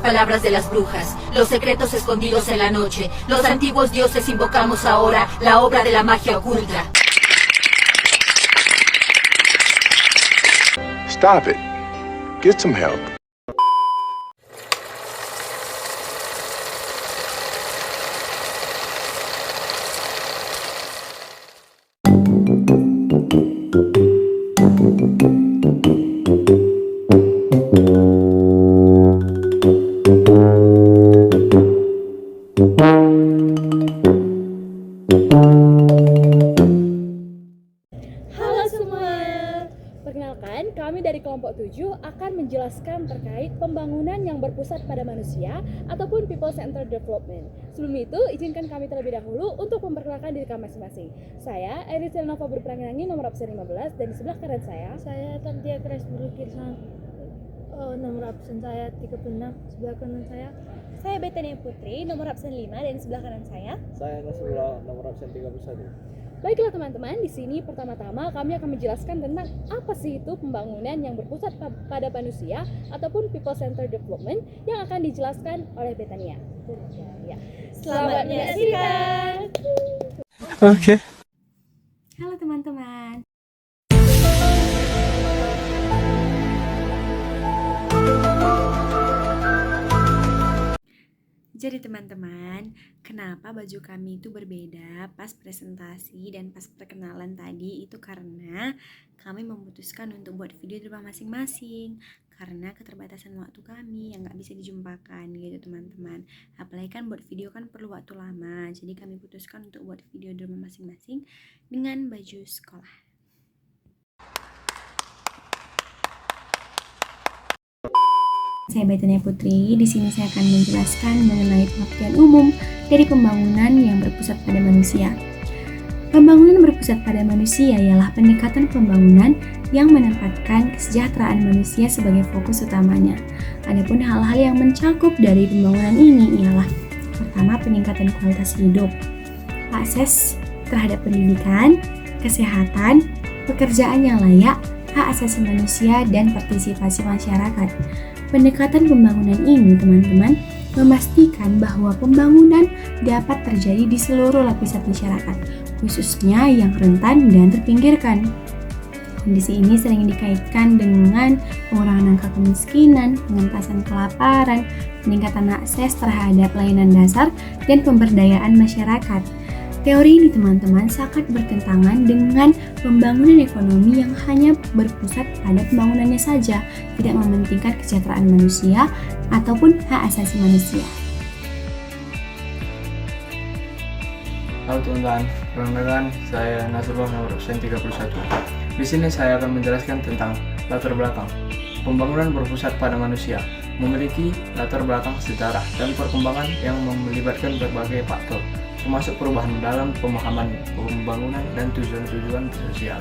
palabras de las brujas, los secretos escondidos en la noche. Los antiguos dioses invocamos ahora la obra de la magia oculta. Stop it. Get some help. Halo semua, perkenalkan kami dari kelompok 7 akan menjelaskan terkait pembangunan yang berpusat pada manusia ataupun people-centered development. Sebelum itu, izinkan kami terlebih dahulu untuk memperkenalkan diri kami masing-masing. Saya Eris Nova Berperangangi nomor absen 15 dan di sebelah kanan saya Tantia Kres Berlukirsan nomor absen saya 36, sebelah kanan saya Betania Putri nomor absen 5 dan sebelah kanan saya Nasrullah nomor absen 31. Baiklah teman-teman, di sini pertama-tama kami akan menjelaskan tentang apa sih itu pembangunan yang berpusat pada manusia ataupun people-centered development yang akan dijelaskan oleh Betania. Ya. Selamat menyaksikan. Okay. Halo teman-teman. Jadi teman-teman, kenapa baju kami itu berbeda pas presentasi dan pas perkenalan tadi? Itu karena kami memutuskan untuk buat video di rumah masing-masing karena keterbatasan waktu kami yang gak bisa dijumpakan gitu teman-teman. Apalagi kan buat video kan perlu waktu lama, jadi kami putuskan untuk buat video di rumah masing-masing dengan baju sekolah. Saya Betania Putri. Di sini saya akan menjelaskan mengenai pengertian umum dari pembangunan yang berpusat pada manusia. Pembangunan berpusat pada manusia ialah pendekatan pembangunan yang menempatkan kesejahteraan manusia sebagai fokus utamanya. Adapun hal-hal yang mencakup dari pembangunan ini ialah pertama, peningkatan kualitas hidup, akses terhadap pendidikan, kesehatan, pekerjaan yang layak, hak asasi manusia, dan partisipasi masyarakat. Pendekatan pembangunan ini, teman-teman, memastikan bahwa pembangunan dapat terjadi di seluruh lapisan masyarakat, khususnya yang rentan dan terpinggirkan. Kondisi ini sering dikaitkan dengan pengurangan angka kemiskinan, pengentasan kelaparan, peningkatan akses terhadap layanan dasar, dan pemberdayaan masyarakat. Teori ini teman-teman sangat bertentangan dengan pembangunan ekonomi yang hanya berpusat pada pembangunannya saja, tidak mementingkan kesejahteraan manusia ataupun hak asasi manusia. Halo teman-teman, perkenalkan saya Nasrullah nomor absen 31. Di sini saya akan menjelaskan tentang latar belakang. Pembangunan berpusat pada manusia memiliki latar belakang sejarah dan perkembangan yang melibatkan berbagai faktor, termasuk perubahan dalam pemahaman pembangunan dan tujuan-tujuan sosial.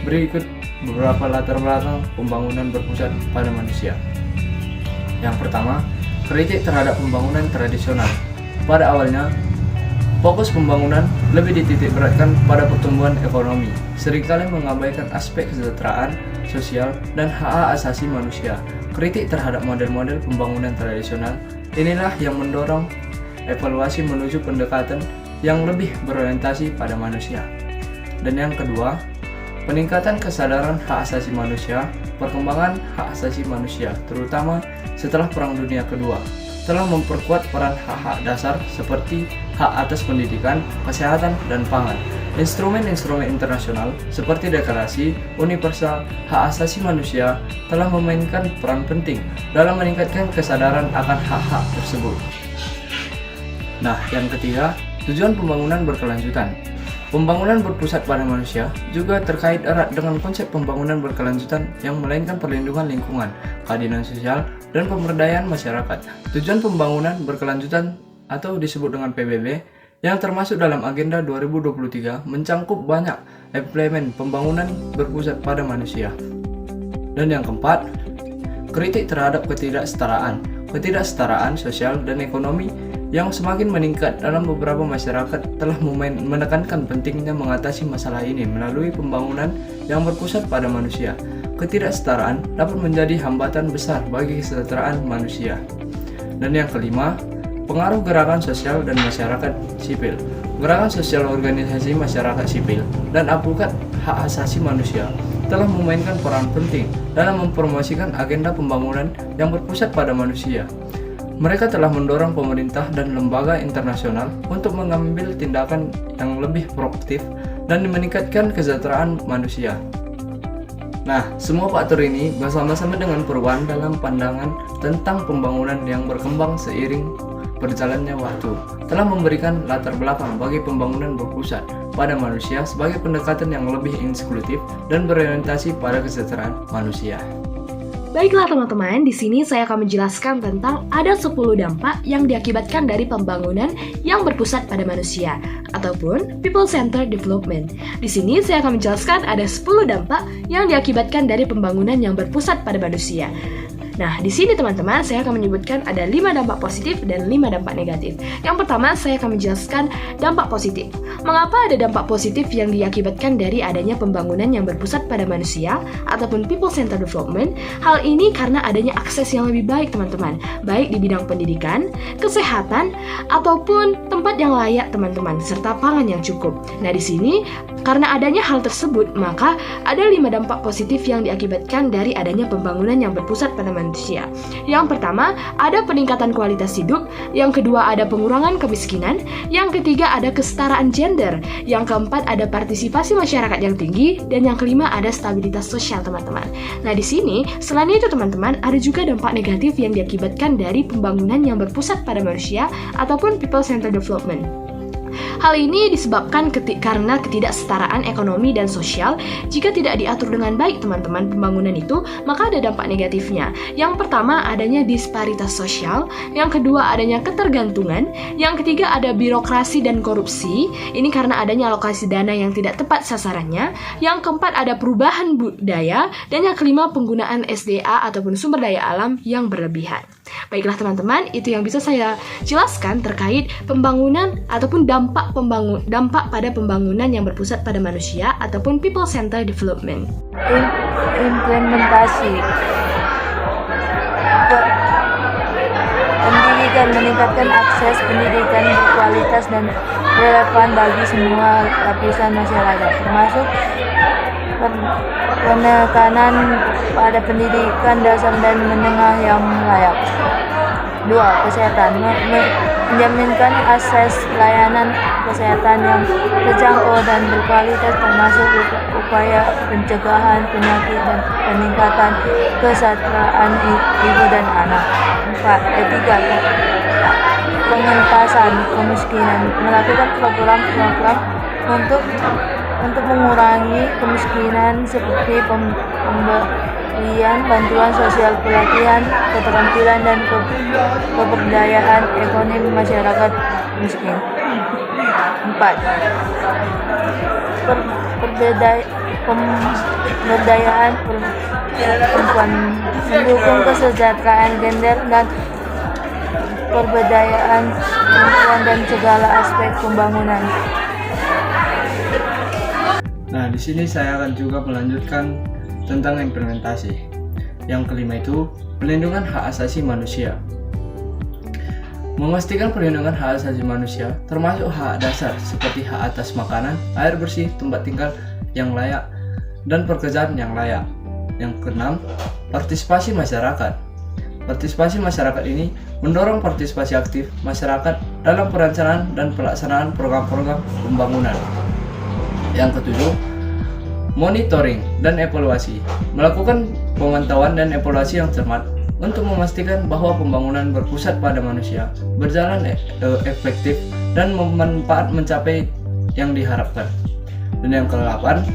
Berikut beberapa latar belakang pembangunan berpusat pada manusia. Yang pertama, kritik terhadap pembangunan tradisional. Pada awalnya, fokus pembangunan lebih dititik beratkan pada pertumbuhan ekonomi, seringkali mengabaikan aspek kesejahteraan sosial dan hak asasi manusia. Kritik terhadap model-model pembangunan tradisional inilah yang mendorong evaluasi menuju pendekatan yang lebih berorientasi pada manusia. Dan yang kedua, peningkatan kesadaran hak asasi manusia. Perkembangan hak asasi manusia, terutama setelah Perang Dunia Kedua, telah memperkuat peran hak-hak dasar seperti hak atas pendidikan, kesehatan, dan pangan. Instrumen-instrumen internasional seperti Deklarasi Universal Hak Asasi Manusia telah memainkan peran penting dalam meningkatkan kesadaran akan hak-hak tersebut. Nah, yang ketiga, tujuan pembangunan berkelanjutan. Pembangunan berpusat pada manusia juga terkait erat dengan konsep pembangunan berkelanjutan yang melainkan perlindungan lingkungan, keadilan sosial, dan pemberdayaan masyarakat. Tujuan pembangunan berkelanjutan atau disebut dengan PBB yang termasuk dalam agenda 2023 mencangkup banyak implemen pembangunan berpusat pada manusia. Dan yang keempat, kritik terhadap ketidaksetaraan sosial dan ekonomi yang semakin meningkat dalam beberapa masyarakat telah menekankan pentingnya mengatasi masalah ini melalui pembangunan yang berpusat pada manusia. Ketidaksetaraan dapat menjadi hambatan besar bagi kesejahteraan manusia. Dan yang kelima, pengaruh gerakan sosial dan masyarakat sipil. Gerakan sosial organisasi masyarakat sipil dan advokat hak asasi manusia telah memainkan peran penting dalam mempromosikan agenda pembangunan yang berpusat pada manusia. Mereka telah mendorong pemerintah dan lembaga internasional untuk mengambil tindakan yang lebih proaktif dan meningkatkan kesejahteraan manusia. Nah, semua faktor ini bersama-sama dengan perubahan dalam pandangan tentang pembangunan yang berkembang seiring berjalannya waktu telah memberikan latar belakang bagi pembangunan berpusat pada manusia sebagai pendekatan yang lebih inklusif dan berorientasi pada kesejahteraan manusia. Baiklah teman-teman, di sini saya akan menjelaskan tentang ada 10 dampak yang diakibatkan dari pembangunan yang berpusat pada manusia ataupun people-centered development. Di sini saya akan menjelaskan ada 10 dampak yang diakibatkan dari pembangunan yang berpusat pada manusia. Nah, di sini teman-teman, saya akan menyebutkan ada 5 dampak positif dan 5 dampak negatif. Yang pertama, saya akan menjelaskan dampak positif. Mengapa ada dampak positif yang diakibatkan dari adanya pembangunan yang berpusat pada manusia ataupun people-centered development? Hal ini karena adanya akses yang lebih baik, teman-teman, baik di bidang pendidikan, kesehatan, ataupun tempat yang layak, teman-teman, serta pangan yang cukup. Nah, di sini karena adanya hal tersebut, maka ada 5 dampak positif yang diakibatkan dari adanya pembangunan yang berpusat pada manusia. Yang pertama, ada peningkatan kualitas hidup. Yang kedua, ada pengurangan kemiskinan. Yang ketiga, ada kesetaraan gender. Yang keempat, ada partisipasi masyarakat yang tinggi. Dan yang kelima, ada stabilitas sosial, teman-teman. Nah, di sini, selain itu, teman-teman, ada juga dampak negatif yang diakibatkan dari pembangunan yang berpusat pada manusia ataupun people-centered development. Hal ini disebabkan karena ketidaksetaraan ekonomi dan sosial. Jika tidak diatur dengan baik, teman-teman, pembangunan itu, maka ada dampak negatifnya. Yang pertama, adanya disparitas sosial. Yang kedua, adanya ketergantungan. Yang ketiga, ada birokrasi dan korupsi. Ini karena adanya alokasi dana yang tidak tepat sasarannya. Yang keempat, ada perubahan budaya. Dan yang kelima, penggunaan SDA ataupun sumber daya alam yang berlebihan. Baiklah teman-teman, itu yang bisa saya jelaskan terkait pembangunan ataupun dampak pada pembangunan yang berpusat pada manusia ataupun people-centered development. Implementasi pendidikan, meningkatkan akses pendidikan berkualitas dan relevan bagi semua lapisan masyarakat, termasuk penekanan pada pendidikan dasar dan menengah yang layak. 2. Kesehatan, menjaminkan akses layanan kesehatan yang terjangkau dan berkualitas, termasuk upaya pencegahan penyakit dan peningkatan kesejahteraan ibu dan anak. 3. Pengentasan kemiskinan, melakukan program-program untuk mengurangi kemiskinan seperti pemberian bantuan sosial, pelatihan keterampilan dan keberdayaan ekonomi masyarakat miskin. 4. Pemberdayaan perempuan, mendukung kesejahteraan gender dan pemberdayaan perempuan dan segala aspek pembangunan. Nah, di sini saya akan juga melanjutkan tentang implementasi. Yang kelima itu pelindungan hak asasi manusia. Memastikan perlindungan hak asasi manusia termasuk hak dasar seperti hak atas makanan, air bersih, tempat tinggal yang layak, dan pekerjaan yang layak. Yang keenam, partisipasi masyarakat. Partisipasi masyarakat ini mendorong partisipasi aktif masyarakat dalam perencanaan dan pelaksanaan program-program pembangunan. Yang ketujuh, monitoring dan evaluasi. Melakukan pemantauan dan evaluasi yang cermat untuk memastikan bahwa pembangunan berpusat pada manusia berjalan efektif dan bermanfaat mencapai yang diharapkan. Dan yang ke-8,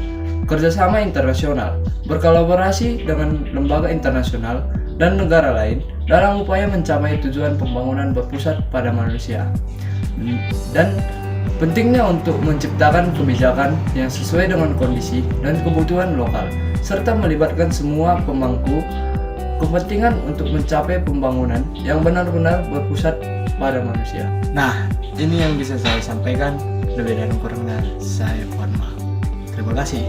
kerjasama internasional. Berkolaborasi dengan lembaga internasional dan negara lain dalam upaya mencapai tujuan pembangunan berpusat pada manusia. Dan pentingnya untuk menciptakan kebijakan yang sesuai dengan kondisi dan kebutuhan lokal, serta melibatkan semua pemangku kepentingan untuk mencapai pembangunan yang benar-benar berpusat pada manusia. Nah, ini yang bisa saya sampaikan. Lebih dan kurangnya saya mohon maaf. Terima kasih.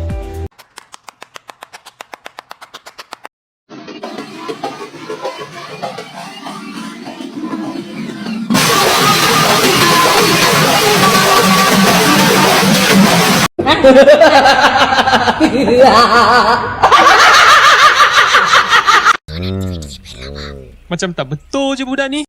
Macam tak betul je budak ni.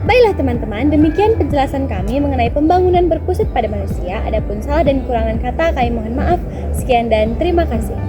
Baiklah teman-teman, demikian penjelasan kami mengenai pembangunan berpusat pada manusia. Adapun salah dan kekurangan kata kami mohon maaf. Sekian dan terima kasih.